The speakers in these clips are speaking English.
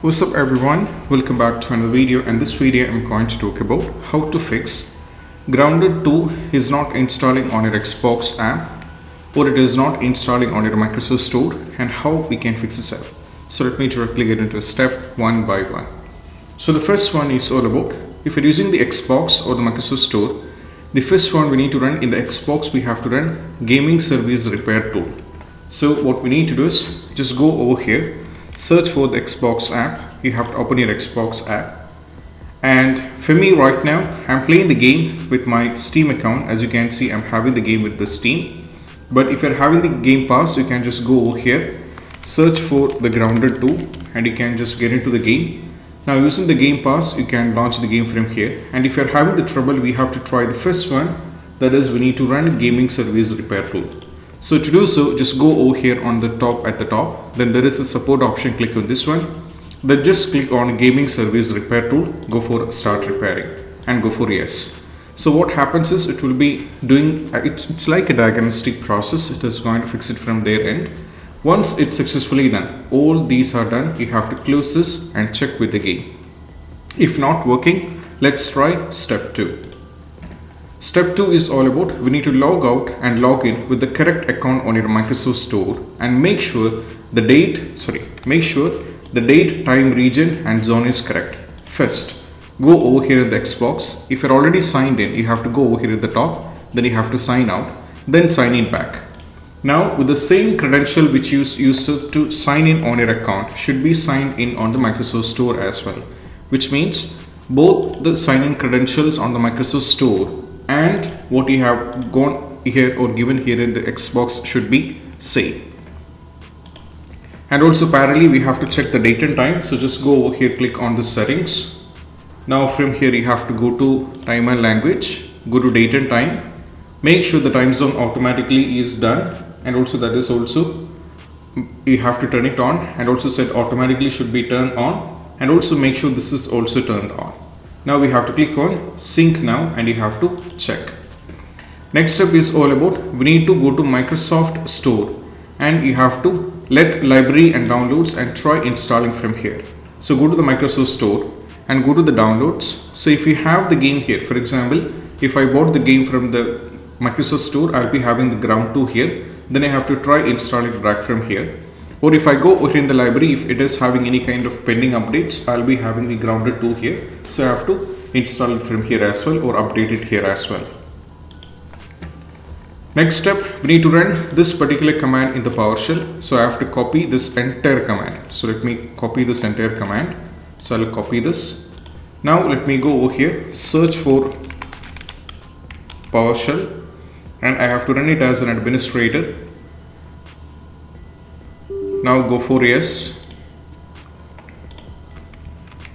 What's up everyone, welcome back to another video, and this video I'm going to talk about how to fix Grounded 2 is not installing on your Xbox app or it is not installing on your Microsoft Store, and how we can fix this up. So let me directly get into a step one by one. So the first one is all about, if you're using the Xbox or the Microsoft Store, the first one we need to run in the Xbox, we have to run Gaming Service Repair Tool. So what we need to do is just go over here, search for the Xbox app. You have to open your Xbox app, and for me right now I'm playing the game with my Steam account. As you can see, I'm having the game with the Steam, but if you're having the Game Pass, you can just go over here, search for the Grounded 2, and you can just get into the game. Now using the Game Pass, you can launch the game from here, and if you're having the trouble, we have to try the first one, that is we need to run Gaming Service Repair Tool. So to do so, just go over here on the top at the top, then there is a support option, click on this one, then just click on Gaming Service Repair Tool, go for Start Repairing and go for Yes. So what happens is it will be doing, it's like a diagnostic process, it is going to fix it from their end. Once it's successfully done, all these are done, you have to close this and check with the game. If not working, let's try step 2. Step 2 is all about, we need to log out and log in with the correct account on your Microsoft Store, and make sure the date, time, region and zone is correct. First, go over here in the Xbox. If you're already signed in, you have to go over here at the top, then you have to sign out, then sign in back. Now with the same credential which you used to sign in on your account should be signed in on the Microsoft Store as well, which means both the sign-in credentials on the Microsoft Store and what you have gone here or given here in the Xbox should be same. And also parallelly we have to check the date and time. So just go over here, click on the settings. Now from here you have to go to time and language, go to date and time, make sure the time zone automatically is done, and also that is also you have to turn it on, and also said automatically should be turned on, and also make sure this is also turned on. Now we have to click on sync now, and you have to check. Next step is all about, we need to go to Microsoft Store, and you have to let library and downloads and try installing from here. So go to the Microsoft Store and go to the downloads. So if you have the game here, for example, if I bought the game from the Microsoft Store, I'll be having the Ground 2 here, then I have to try installing drag from here. Or if I go over in the library, if it is having any kind of pending updates, I'll be having the Grounded 2 here. So I have to install it from here as well, or update it here as well. Next step, we need to run this particular command in the PowerShell. So I have to copy this entire command. So let me copy this entire command. So I'll copy this. Now let me go over here, search for PowerShell, and I have to run it as an administrator. Now go for yes,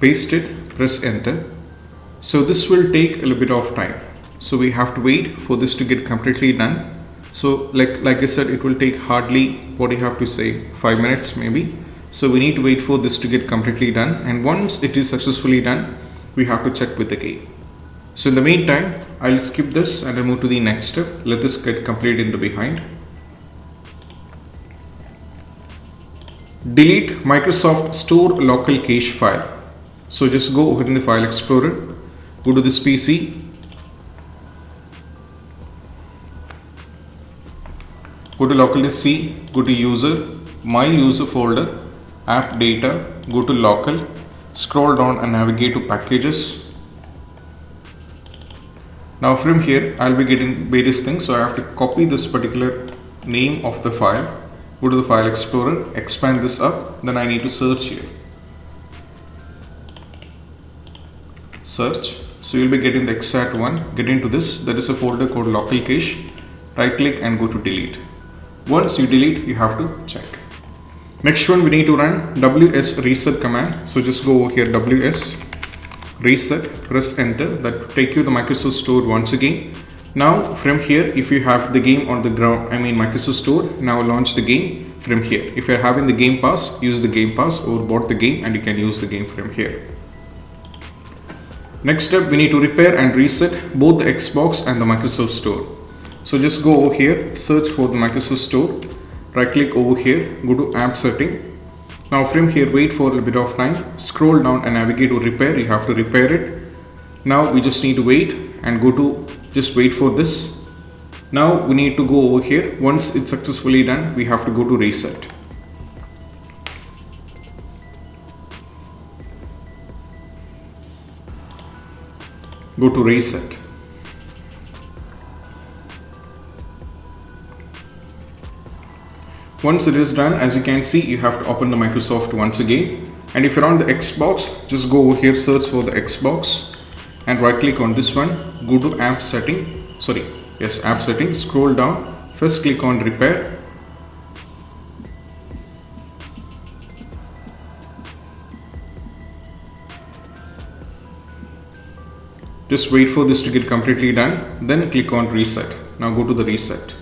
paste it, press enter. So this will take a little bit of time. So we have to wait for this to get completely done. So like I said, it will take hardly, what do you have to say, 5 minutes maybe. So we need to wait for this to get completely done. And once it is successfully done, we have to check with the game. So in the meantime, I'll skip this and I'll move to the next step. Let this get completed in the behind. Delete Microsoft Store local cache file. So just go over in the File Explorer, go to this PC, go to local disk C, go to user, my user folder, AppData, go to local, scroll down and navigate to packages. Now from here I'll be getting various things, so I have to copy this particular name of the file. Go to the File Explorer, expand this up, then I need to search here. Search. So you'll be getting the exact one. Get into this. There is a folder called local cache. Right click and go to delete. Once you delete, you have to check. Next one, we need to run WSRESET command. So just go over here, WSRESET, press enter. That will take you to the Microsoft Store once again. Now from here, if you have the game on the Microsoft Store, now launch the game from here. If you're having the Game Pass, use the Game Pass, or bought the game and you can use the game from here. Next step, we need to repair and reset both the Xbox and the Microsoft Store. So just go over here, search for the Microsoft Store, right click over here, go to app setting. Now from here, wait for a little bit of time, scroll down and navigate to repair. You have to repair it. Now we just need to wait and go to just wait for this. Now we need to go over here. Once it's successfully done, we have to go to reset. Go to reset. Once it is done, as you can see, you have to open the Microsoft once again. And if you're on the Xbox, just go over here, search for the Xbox and right click on this one. Go to app settings, scroll down, first click on repair. Just wait for this to get completely done, then click on reset. Now go to the reset.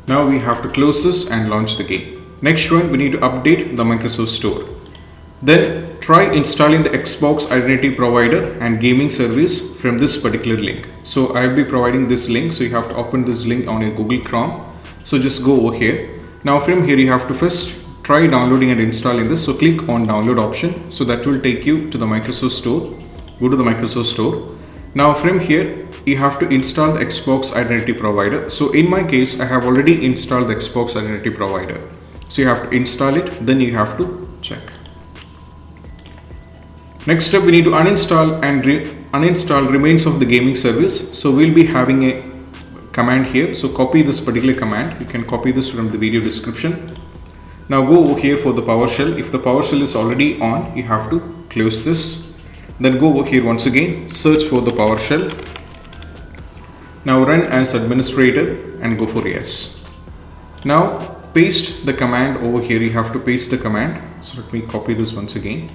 Now we have to close this and launch the game. Next one, we need to update the Microsoft Store. Then try installing the Xbox Identity Provider and Gaming Service from this particular link. So I will be providing this link. So you have to open this link on your Google Chrome. So just go over here. Now from here, you have to first try downloading and installing this. So click on download option. So that will take you to the Microsoft Store. Go to the Microsoft Store. Now from here, you have to install the Xbox Identity Provider. So in my case, I have already installed the Xbox Identity Provider. So you have to install it, then you have to check. Next step, we need to uninstall and uninstall remains of the gaming service. So we'll be having a command here. So copy this particular command. You can copy this from the video description. Now go over here for the PowerShell. If the PowerShell is already on, you have to close this. Then go over here once again, search for the PowerShell. Now run as administrator and go for yes. Now paste the command over here. You have to paste the command. So let me copy this once again.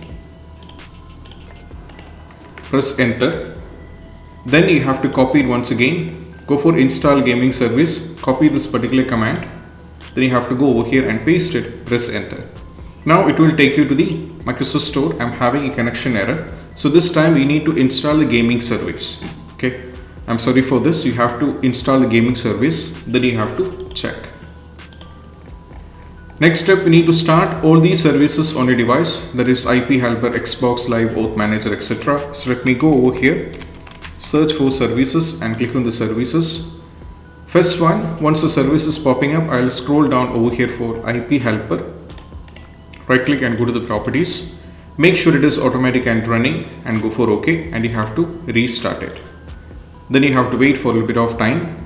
Press enter. Then you have to copy it once again. Go for install gaming service. Copy this particular command. Then you have to go over here and paste it. Press enter. Now it will take you to the Microsoft Store. I'm having a connection error. So this time we need to install the gaming service. Okay. I'm sorry for this. You have to install the gaming service. Then you have to check. Next step, we need to start all these services on your device. That is IP Helper, Xbox Live, Auth Manager, etc. So let me go over here, search for services and click on the services. First one, once the service is popping up, I'll scroll down over here for IP Helper. Right click and go to the properties. Make sure it is automatic and running and go for OK, and you have to restart it. Then you have to wait for a little bit of time.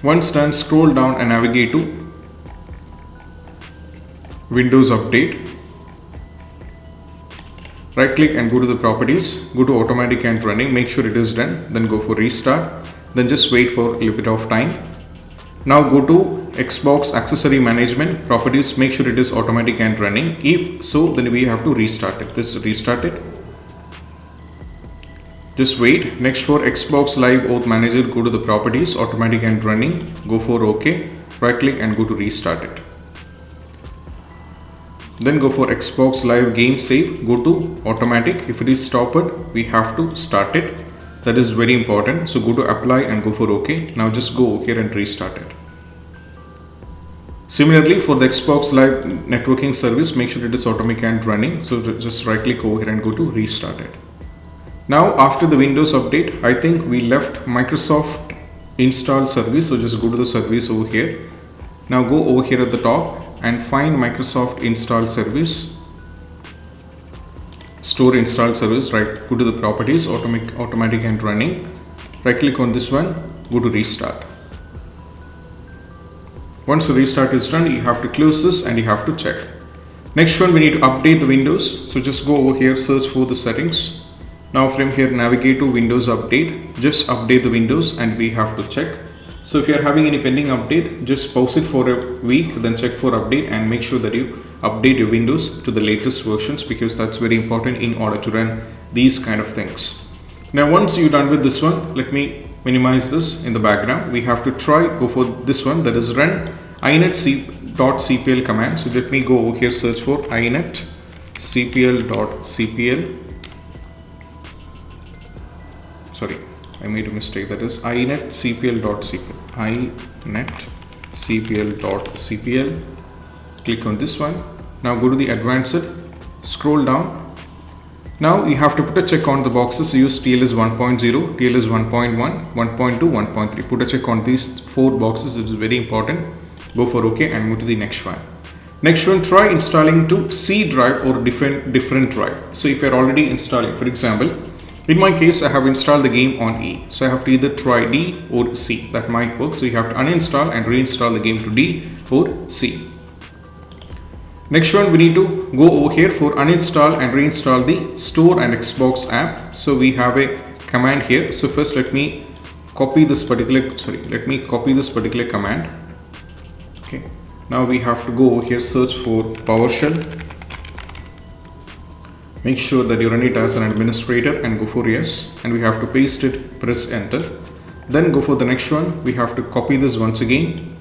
Once done, scroll down and navigate to Windows Update. Right click and go to the properties, go to automatic and running, make sure it is done, then go for restart. Then just wait for a little bit of time. Now go to Xbox Accessory Management properties, make sure it is automatic and running. If so, then we have to restart it. This restart it. Just wait. Next for Xbox Live Auth Manager, go to the properties, automatic and running, go for OK. Right click and go to restart it. Then go for Xbox Live Game Save, go to automatic. If it is stopped, we have to start it. That is very important. So go to apply and go for OK. Now just go here and restart it. Similarly for the Xbox Live networking service, make sure it is automatic and running. So just right click over here and go to restart it. Now after the Windows update, I think we left Microsoft install service. So just go to the service over here. Now go over here at the top and find Microsoft install service. Store install service, right, go to the properties, automatic and running. Right click on this one, go to restart. Once the restart is done, you have to close this and you have to check. Next one, we need to update the Windows. So just go over here, search for the settings. Now from here, navigate to Windows Update. Just update the Windows and we have to check. So if you are having any pending update, just pause it for a week, then check for update and make sure that you update your Windows to the latest versions, because that's very important in order to run these kind of things. Now once you're done with this one, let me minimize this in the background. We have to go for this one, that is run inetcpl command. So let me go over here, search for inetcpl.cpl. I made a mistake. That is inetcpl.cpl. inetcpl.cpl. Click on this one. Now go to the advanced, scroll down. Now you have to put a check on the boxes. Use TLS 1.0, TLS 1.1, 1.2, 1.3. Put a check on these 4 boxes. It is very important. Go for OK and move to the next one. Next one, try installing to C drive or different drive. So if you are already installing, for example, in my case, I have installed the game on E. So I have to either try D or C. That might work. So you have to uninstall and reinstall the game to D or C. Next one, we need to go over here for uninstall and reinstall the Store and Xbox app. So we have a command here. So first let me copy this particular command. Okay. Now we have to go over here, search for PowerShell. Make sure that you run it as an administrator and go for yes. And we have to paste it, press enter. Then go for the next one. We have to copy this once again.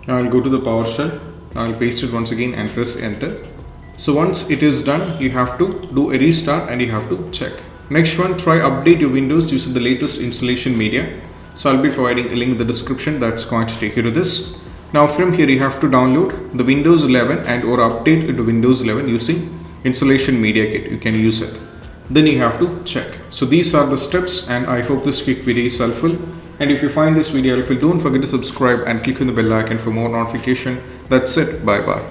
Now I'll go to the PowerShell. Now I'll paste it once again and press enter. So once it is done, you have to do a restart and you have to check. Next one, try update your Windows using the latest installation media. So I'll be providing a link in the description that's going to take you to this. Now from here you have to download the Windows 11 and or update it to Windows 11 using installation media kit. You can use it. Then you have to check. So these are the steps, and I hope this quick video is helpful. And if you find this video helpful, don't forget to subscribe and click on the bell icon for more notification. That's it. Bye bye.